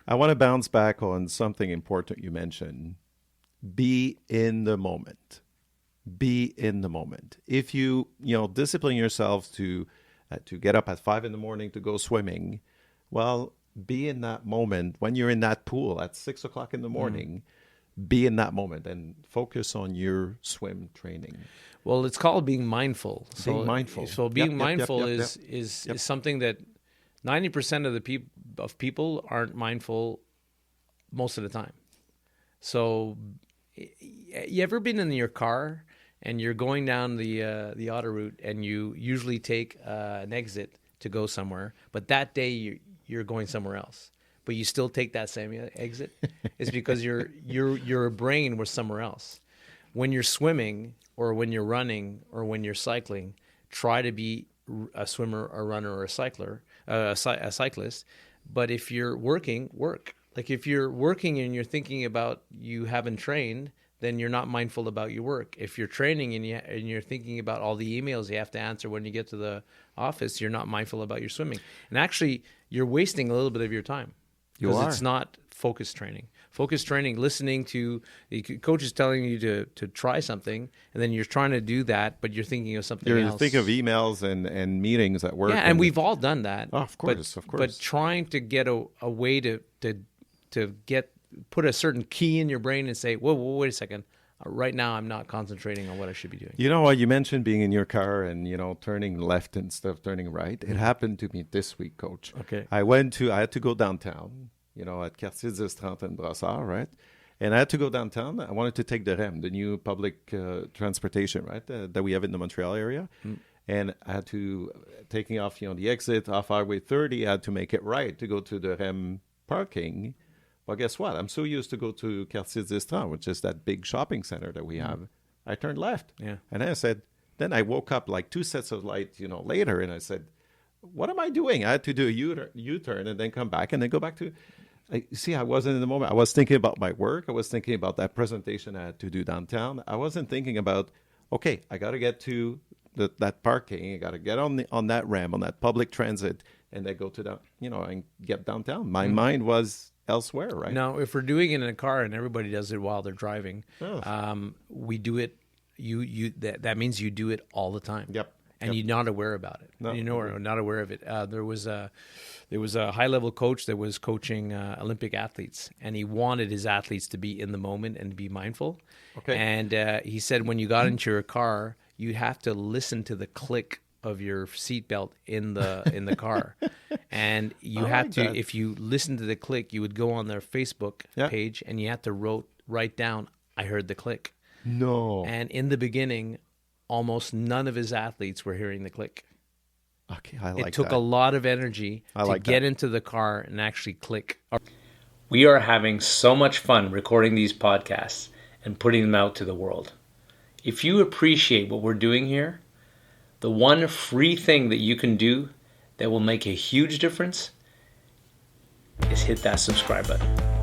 I want to bounce back on something important you mentioned. Be in the moment. Be in the moment. If you discipline yourself to get up at 5 in the morning to go swimming, well, be in that moment when you're in that pool at 6 o'clock in the morning. Be in that moment and focus on your swim training. Well, it's called being mindful. Being mindful. So being mindful is something that 90% of people aren't mindful most of the time. So, you ever been in your car and you're going down the auto route and you usually take an exit to go somewhere, but that day you're going somewhere else, but you still take that same exit? It's because your brain was somewhere else. When you're swimming or when you're running or when you're cycling, try to be a swimmer, a runner, or a cyclist. But if you're working, work. Like if you're working and you're thinking about you haven't trained, then you're not mindful about your work. If you're training and you're thinking about all the emails you have to answer when you get to the office, you're not mindful about your swimming. And actually, you're wasting a little bit of your time. Because it's not focus training. Focus training, listening to the coach is telling you to try something, and then you're trying to do that, but you're thinking of something else. You're thinking of emails and meetings at work. Yeah, and we've all done that. Oh, of course. But trying to get a way to put a certain key in your brain and say, whoa, wait a second. Right now, I'm not concentrating on what I should be doing. You know what? You mentioned being in your car and, turning left instead of turning right. It happened to me this week, Coach. Okay. I had to go downtown, at Quartier 10-30 and Brossard, right? And I had to go downtown. I wanted to take the REM, the new public transportation, right, that we have in the Montreal area. And I had to, taking off, the exit off Highway 30, I had to make it right to go to the REM parking. Well, guess what? I'm so used to go to Quartier 10-30, which is that big shopping center that we have. I turned left. Yeah. And then I woke up like 2 sets of light, later, and I said, what am I doing? I had to do a U-turn and then come back and then go back to... I wasn't in the moment. I was thinking about my work. I was thinking about that presentation I had to do downtown. I wasn't thinking about, okay, I got to get to that parking. I got to get on that REM, on that public transit, and then go to and get downtown. My mind was elsewhere, right? Now, if we're doing it in a car and everybody does it while they're driving, we do it. That means you do it all the time. Yep. And you're not aware about it. No. You're not aware of it. There was a high-level coach that was coaching Olympic athletes, and he wanted his athletes to be in the moment and to be mindful. Okay. And he said when you got into your car, you have to listen to the click of your seatbelt in the car, and you had to. If you listen to the click, you would go on their Facebook page, and you had to write down, "I heard the click." No. And in the beginning, almost none of his athletes were hearing the click. Okay, I like that. It took a lot of energy to get into the car and actually click. We are having so much fun recording these podcasts and putting them out to the world. If you appreciate what we're doing here, the one free thing that you can do that will make a huge difference is hit that subscribe button.